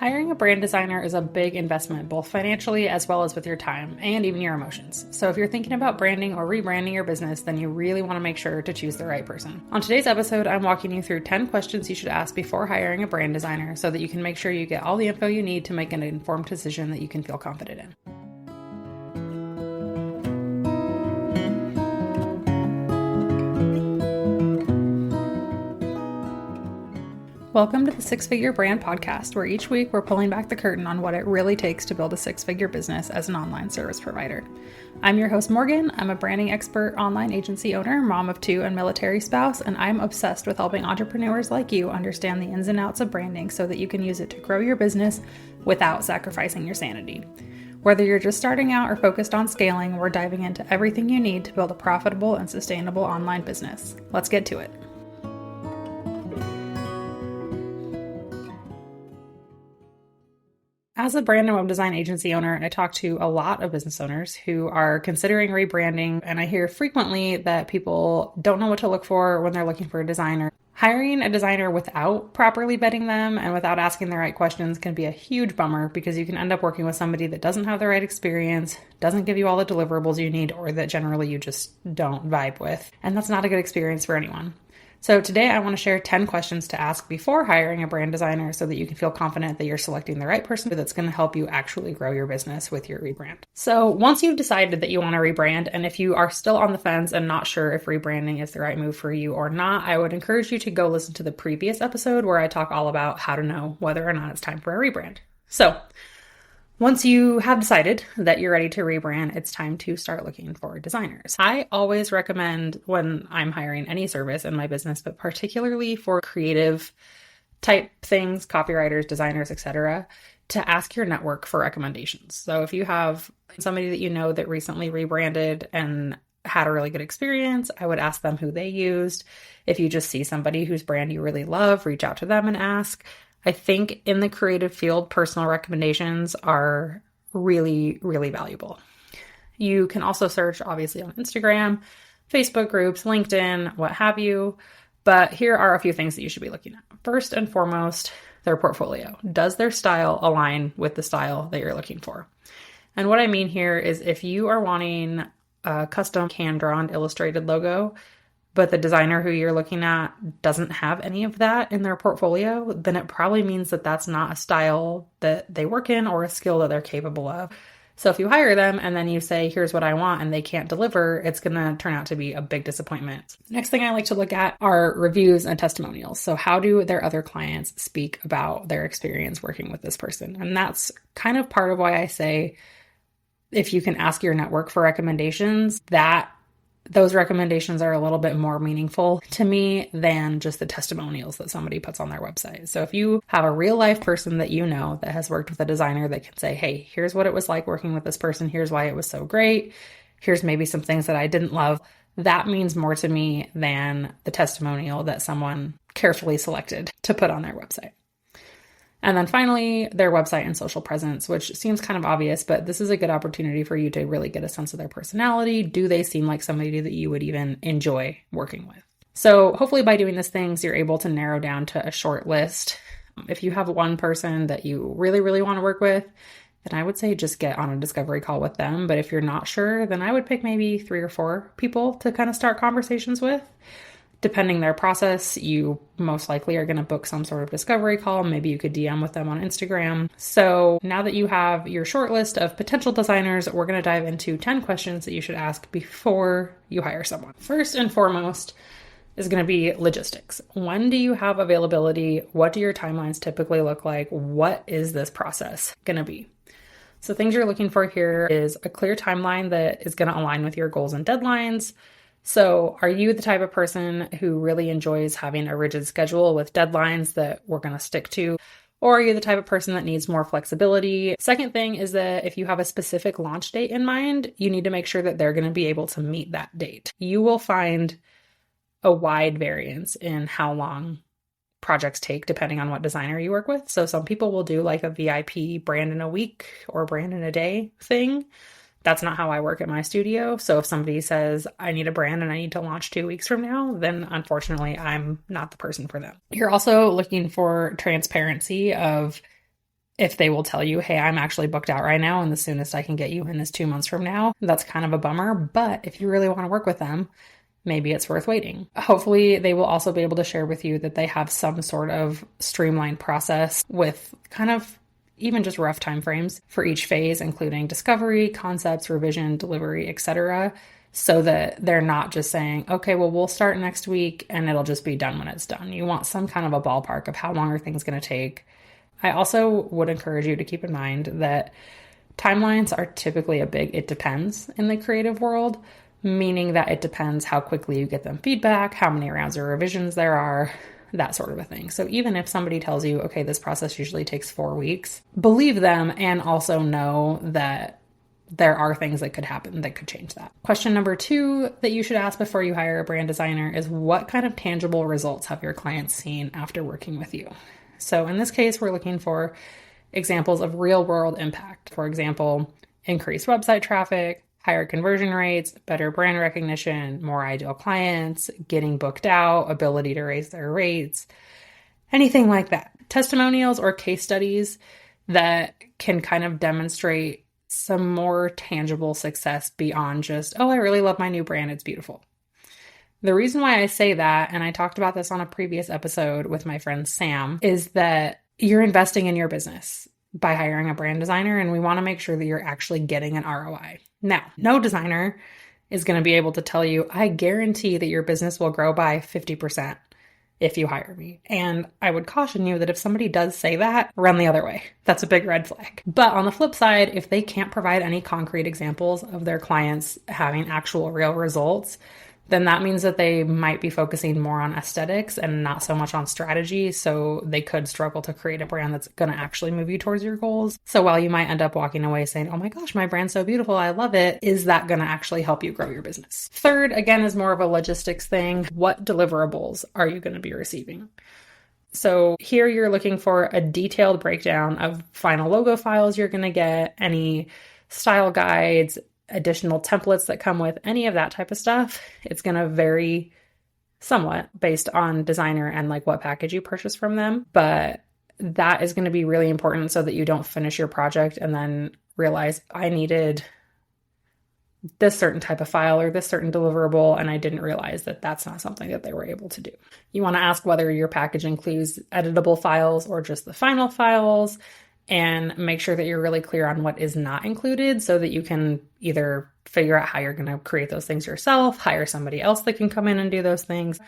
Hiring a brand designer is a big investment, both financially as well as with your time and even your emotions. So if you're thinking about branding or rebranding your business, then you really want to make sure to choose the right person. On today's episode, I'm walking you through 10 questions you should ask before hiring a brand designer so that you can make sure you get all the info you need to make an informed decision that you can feel confident in. Welcome to the Six Figure Brand Podcast, where each week we're pulling back the curtain on what it really takes to build a six-figure business as an online service provider. I'm your host, Morgan. I'm a branding expert, online agency owner, mom of two, and military spouse, and I'm obsessed with helping entrepreneurs like you understand the ins and outs of branding so that you can use it to grow your business without sacrificing your sanity. Whether you're just starting out or focused on scaling, we're diving into everything you need to build a profitable and sustainable online business. Let's get to it. As a brand and web design agency owner, I talk to a lot of business owners who are considering rebranding, and I hear frequently that people don't know what to look for when they're looking for a designer. Hiring a designer without properly vetting them and without asking the right questions can be a huge bummer because you can end up working with somebody that doesn't have the right experience, doesn't give you all the deliverables you need, or that generally you just don't vibe with. And that's not a good experience for anyone. So today I want to share 10 questions to ask before hiring a brand designer so that you can feel confident that you're selecting the right person that's going to help you actually grow your business with your rebrand. So once you've decided that you want to rebrand, and if you are still on the fence and not sure if rebranding is the right move for you or not, I would encourage you to go listen to the previous episode where I talk all about how to know whether or not it's time for a rebrand. So once you have decided that you're ready to rebrand, it's time to start looking for designers. I always recommend when I'm hiring any service in my business, but particularly for creative type things, copywriters, designers, etc., to ask your network for recommendations. So if you have somebody that you know that recently rebranded and had a really good experience, I would ask them who they used. If you just see somebody whose brand you really love, reach out to them and ask. I think in the creative field, personal recommendations are really, really valuable. You can also search, obviously, on Instagram, Facebook groups, LinkedIn, what have you. But here are a few things that you should be looking at. First and foremost, their portfolio. Does their style align with the style that you're looking for? And what I mean here is if you are wanting a custom hand-drawn illustrated logo, but the designer who you're looking at doesn't have any of that in their portfolio, then it probably means that that's not a style that they work in or a skill that they're capable of. So if you hire them and then you say, here's what I want, and they can't deliver, it's going to turn out to be a big disappointment. Next thing I like to look at are reviews and testimonials. So how do their other clients speak about their experience working with this person? And that's kind of part of why I say, if you can ask your network for recommendations, those recommendations are a little bit more meaningful to me than just the testimonials that somebody puts on their website. So if you have a real life person that you know that has worked with a designer that can say, hey, here's what it was like working with this person. Here's why it was so great. Here's maybe some things that I didn't love. That means more to me than the testimonial that someone carefully selected to put on their website. And then finally, their website and social presence, which seems kind of obvious, but this is a good opportunity for you to really get a sense of their personality. Do they seem like somebody that you would even enjoy working with? So hopefully by doing these things, you're able to narrow down to a short list. If you have one person that you really, really want to work with, then I would say just get on a discovery call with them. But if you're not sure, then I would pick maybe 3 or 4 people to kind of start conversations with. Depending their process, you most likely are going to book some sort of discovery call. Maybe you could DM with them on Instagram. So now that you have your short list of potential designers, we're going to dive into 10 questions that you should ask before you hire someone. First and foremost is going to be logistics. When do you have availability? What do your timelines typically look like? What is this process going to be? So things you're looking for here is a clear timeline that is going to align with your goals and deadlines. So are you the type of person who really enjoys having a rigid schedule with deadlines that we're going to stick to? Or are you the type of person that needs more flexibility? Second thing is that if you have a specific launch date in mind, you need to make sure that they're going to be able to meet that date. You will find a wide variance in how long projects take depending on what designer you work with. So some people will do like a VIP brand in a week or brand in a day thing. That's not how I work at my studio. So if somebody says, I need a brand and I need to launch 2 weeks from now, then unfortunately, I'm not the person for them. You're also looking for transparency of if they will tell you, hey, I'm actually booked out right now and the soonest I can get you in is 2 months from now, that's kind of a bummer. But if you really want to work with them, maybe it's worth waiting. Hopefully, they will also be able to share with you that they have some sort of streamlined process with kind of even just rough timeframes for each phase, including discovery, concepts, revision, delivery, etc., so that they're not just saying, okay, well, we'll start next week and it'll just be done when it's done. You want some kind of a ballpark of how long are things going to take. I also would encourage you to keep in mind that timelines are typically a big it depends in the creative world, meaning that it depends how quickly you get them feedback, how many rounds of revisions there are, that sort of a thing. So even if somebody tells you, okay, this process usually takes 4 weeks, believe them and also know that there are things that could happen that could change that. Question number 2 that you should ask before you hire a brand designer is, what kind of tangible results have your clients seen after working with you? So in this case, we're looking for examples of real world impact. For example, increased website traffic, higher conversion rates, better brand recognition, more ideal clients, getting booked out, ability to raise their rates, anything like that. Testimonials or case studies that can kind of demonstrate some more tangible success beyond just, oh, I really love my new brand, it's beautiful. The reason why I say that, and I talked about this on a previous episode with my friend Sam, is that you're investing in your business by hiring a brand designer, and we want to make sure that you're actually getting an ROI. Now, no designer is going to be able to tell you, I guarantee that your business will grow by 50% if you hire me. And I would caution you that if somebody does say that, run the other way. That's a big red flag. But on the flip side, if they can't provide any concrete examples of their clients having actual real results, then that means that they might be focusing more on aesthetics and not so much on strategy. So they could struggle to create a brand that's going to actually move you towards your goals. So while you might end up walking away saying, oh my gosh, my brand's so beautiful, I love it, is that going to actually help you grow your business? Third, again, is more of a logistics thing. What deliverables are you going to be receiving? So here you're looking for a detailed breakdown of final logo files you're going to get, any style guides, additional templates that come with any of that type of stuff. It's going to vary somewhat based on designer and like what package you purchase from them. But that is going to be really important so that you don't finish your project and then realize I needed this certain type of file or this certain deliverable, and I didn't realize that that's not something that they were able to do. You want to ask whether your package includes editable files or just the final files, and make sure that you're really clear on what is not included so that you can either figure out how you're going to create those things yourself, hire somebody else that can come in and do those things,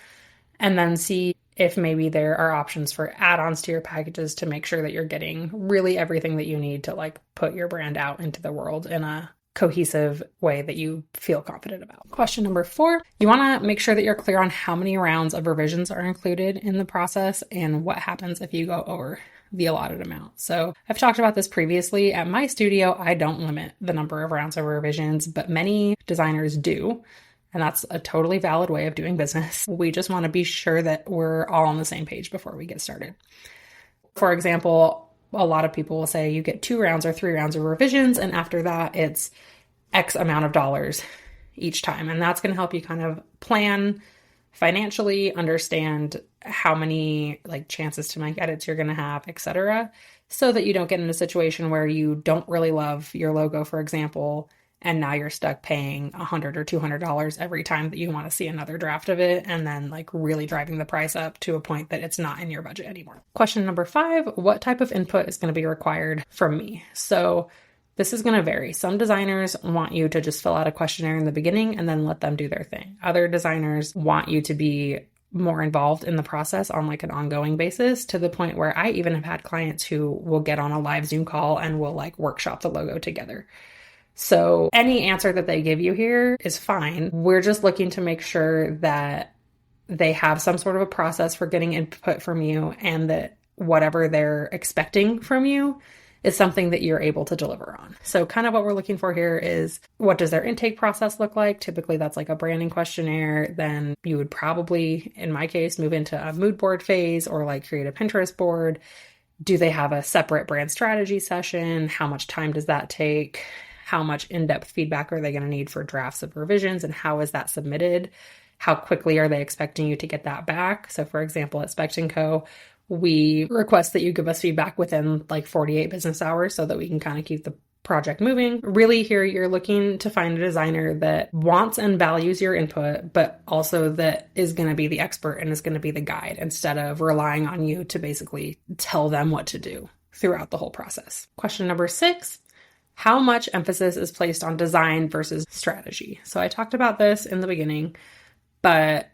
and then see if maybe there are options for add-ons to your packages to make sure that you're getting really everything that you need to like put your brand out into the world in a cohesive way that you feel confident about. Question number 4, you want to make sure that you're clear on how many rounds of revisions are included in the process and what happens if you go over the allotted amount. So I've talked about this previously. At my studio, I don't limit the number of rounds of revisions, but many designers do. And that's a totally valid way of doing business. We just want to be sure that we're all on the same page before we get started. For example, a lot of people will say you get 2 rounds or 3 rounds of revisions, and after that, it's X amount of dollars each time. And that's going to help you kind of plan financially, understand how many like chances to make edits you're going to have, etc., so that you don't get in a situation where you don't really love your logo, for example, and now you're stuck paying $100 or $200 every time that you want to see another draft of it, and then like really driving the price up to a point that it's not in your budget anymore. Question number 5, what type of input is going to be required from me? So this is going to vary. Some designers want you to just fill out a questionnaire in the beginning and then let them do their thing. Other designers want you to be more involved in the process on like an ongoing basis, to the point where I even have had clients who will get on a live Zoom call and will like workshop the logo together. So any answer that they give you here is fine. We're just looking to make sure that they have some sort of a process for getting input from you, and that whatever they're expecting from you is something that you're able to deliver on. So kind of what we're looking for here is, what does their intake process look like? Typically that's like a branding questionnaire. Then you would probably, in my case, move into a mood board phase or like create a Pinterest board. Do they have a separate brand strategy session? How much time does that take? How much in-depth feedback are they going to need for drafts of revisions, and how is that submitted? How quickly are they expecting you to get that back? So for example, at Spect & Co., we request that you give us feedback within like 48 business hours so that we can kind of keep the project moving. Really, here you're looking to find a designer that wants and values your input, but also that is going to be the expert and is going to be the guide instead of relying on you to basically tell them what to do throughout the whole process. Question number 6, how much emphasis is placed on design versus strategy? So I talked about this in the beginning, but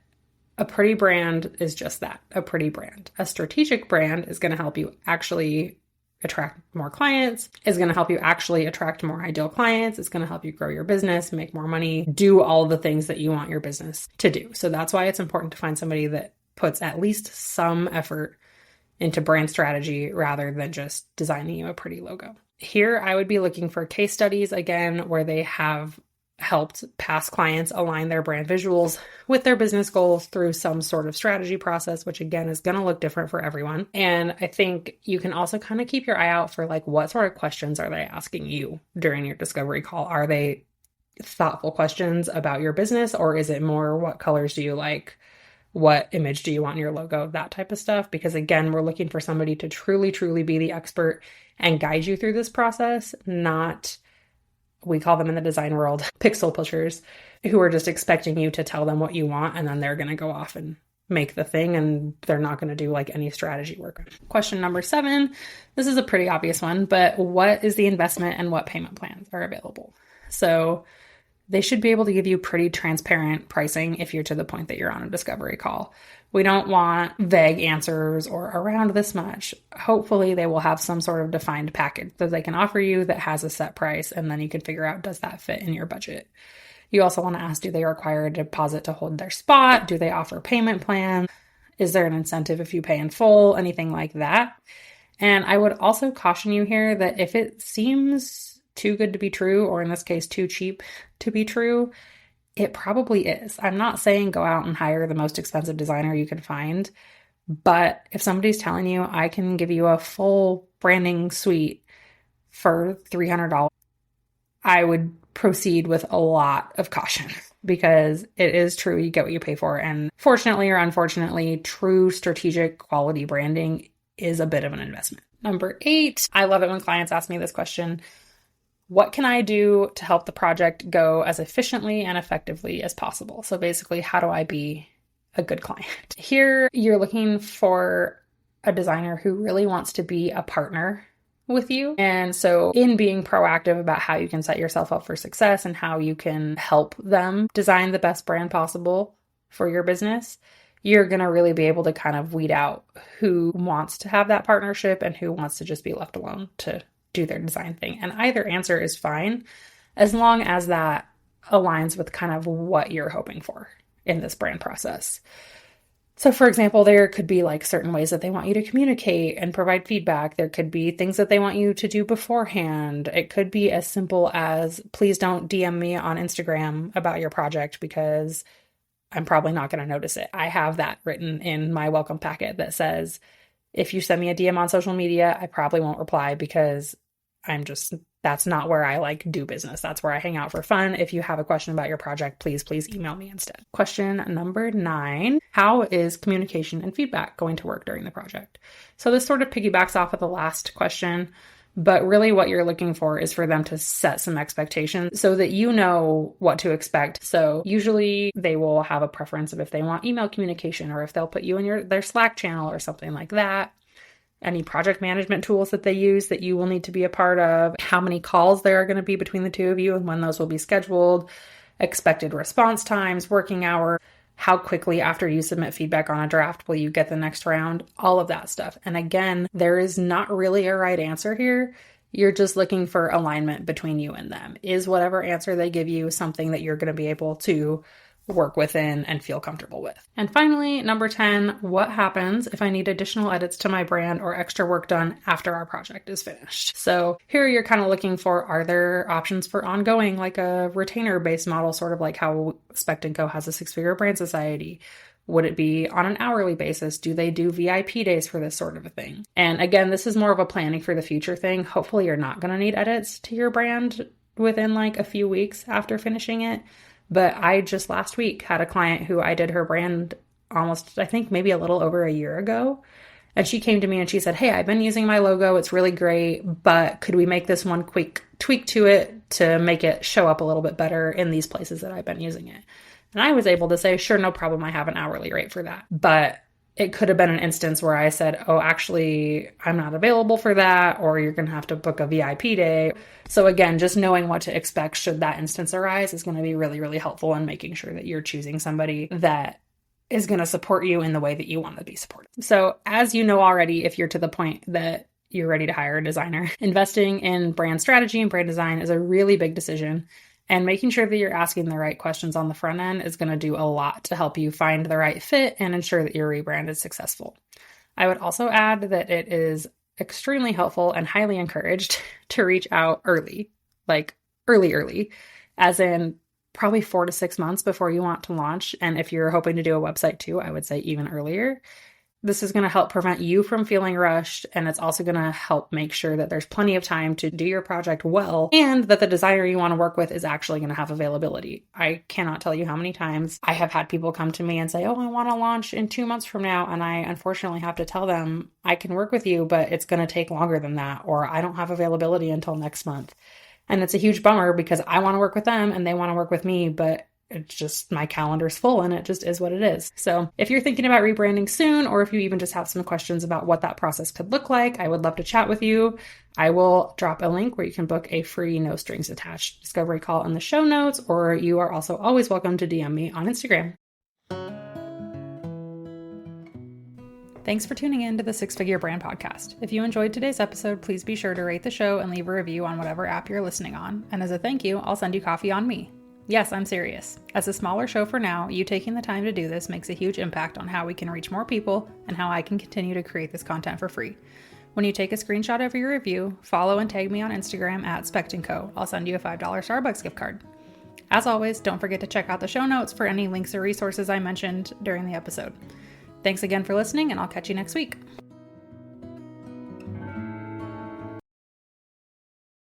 a pretty brand is just that, a pretty brand. A strategic brand is going to help you actually attract more clients, is going to help you actually attract more ideal clients, it's going to help you grow your business, make more money, do all the things that you want your business to do. So that's why it's important to find somebody that puts at least some effort into brand strategy rather than just designing you a pretty logo. Here, I would be looking for case studies, again, where they have helped past clients align their brand visuals with their business goals through some sort of strategy process, which again is going to look different for everyone. And I think you can also kind of keep your eye out for like, what sort of questions are they asking you during your discovery call? Are they thoughtful questions about your business, or is it more what colors do you like? What image do you want in your logo? That type of stuff. Because again, we're looking for somebody to truly, truly be the expert and guide you through this process, not, we call them in the design world, pixel pushers, who are just expecting you to tell them what you want, and then they're going to go off and make the thing, and they're not going to do like any strategy work. Question number 7, this is a pretty obvious one, but what is the investment and what payment plans are available? So they should be able to give you pretty transparent pricing if you're to the point that you're on a discovery call. We don't want vague answers or around this much. Hopefully they will have some sort of defined package that they can offer you that has a set price, and then you can figure out, does that fit in your budget? You also want to ask, do they require a deposit to hold their spot? Do they offer payment plans? Is there an incentive if you pay in full? Anything like that. And I would also caution you here that if it seems too good to be true, or in this case, too cheap to be true, it probably is. I'm not saying go out and hire the most expensive designer you can find, but if somebody's telling you, I can give you a full branding suite for $300, I would proceed with a lot of caution, because it is true, you get what you pay for. And fortunately or unfortunately, true strategic quality branding is a bit of an investment. Number 8, I love it when clients ask me this question. What can I do to help the project go as efficiently and effectively as possible? So basically, how do I be a good client? Here, you're looking for a designer who really wants to be a partner with you. And so in being proactive about how you can set yourself up for success and how you can help them design the best brand possible for your business, you're going to really be able to kind of weed out who wants to have that partnership and who wants to just be left alone to do their design thing. And either answer is fine, as long as that aligns with kind of what you're hoping for in this brand process. So for example, there could be like certain ways that they want you to communicate and provide feedback. There could be things that they want you to do beforehand. It could be as simple as, please don't DM me on Instagram about your project because I'm probably not going to notice it. I have that written in my welcome packet that says, if you send me a DM on social media, I probably won't reply because that's not where I like do business. That's where I hang out for fun. If you have a question about your project, please email me instead. Question number 9, how is communication and feedback going to work during the project? So this sort of piggybacks off of the last question, but really what you're looking for is for them to set some expectations so that you know what to expect. So usually they will have a preference of if they want email communication or if they'll put you in their Slack channel or something like that. Any project management tools that they use that you will need to be a part of, how many calls there are going to be between the two of you and when those will be scheduled, expected response times, working hours, how quickly after you submit feedback on a draft will you get the next round, all of that stuff. And again, there is not really a right answer here. You're just looking for alignment between you and them. Is whatever answer they give you something that you're going to be able to work within and feel comfortable with? And finally, number 10, what happens if I need additional edits to my brand or extra work done after our project is finished? So here you're kind of looking for, are there options for ongoing, like a retainer-based model, sort of like how Spect & Co has a 6-figure brand society? Would it be on an hourly basis? Do they do VIP days for this sort of a thing? And again, this is more of a planning for the future thing. Hopefully you're not going to need edits to your brand within like a few weeks after finishing it. But I just last week had a client who I did her brand almost, I think maybe a little over a year ago. And she came to me and she said, hey, I've been using my logo. It's really great, but could we make this one quick tweak to it to make it show up a little bit better in these places that I've been using it? And I was able to say, sure, no problem. I have an hourly rate for that. But it could have been an instance where I said, oh, actually, I'm not available for that, or you're going to have to book a VIP day. So again, just knowing what to expect should that instance arise is going to be really, really helpful in making sure that you're choosing somebody that is going to support you in the way that you want to be supported. So as you know already, if you're to the point that you're ready to hire a designer, investing in brand strategy and brand design is a really big decision. And making sure that you're asking the right questions on the front end is going to do a lot to help you find the right fit and ensure that your rebrand is successful. I would also add that it is extremely helpful and highly encouraged to reach out early, like early, as in probably 4 to 6 months before you want to launch. And if you're hoping to do a website too, I would say even earlier. This is going to help prevent you from feeling rushed, and it's also going to help make sure that there's plenty of time to do your project well and that the designer you want to work with is actually going to have availability. I cannot tell you how many times I have had people come to me and say, oh, I want to launch in 2 months from now, and I unfortunately have to tell them I can work with you, but it's going to take longer than that, or I don't have availability until next month. And it's a huge bummer because I want to work with them and they want to work with me, but it's just my calendar's full and it just is what it is. So if you're thinking about rebranding soon, or if you even just have some questions about what that process could look like, I would love to chat with you. I will drop a link where you can book a free no strings attached discovery call in the show notes, or you are also always welcome to DM me on Instagram. Thanks for tuning in to the Six Figure Brand Podcast. If you enjoyed today's episode, please be sure to rate the show and leave a review on whatever app you're listening on. And as a thank you, I'll send you coffee on me. Yes, I'm serious. As a smaller show for now, you taking the time to do this makes a huge impact on how we can reach more people and how I can continue to create this content for free. When you take a screenshot of your review, follow and tag me on Instagram at @SpectandCo. I'll send you a $5 Starbucks gift card. As always, don't forget to check out the show notes for any links or resources I mentioned during the episode. Thanks again for listening, and I'll catch you next week.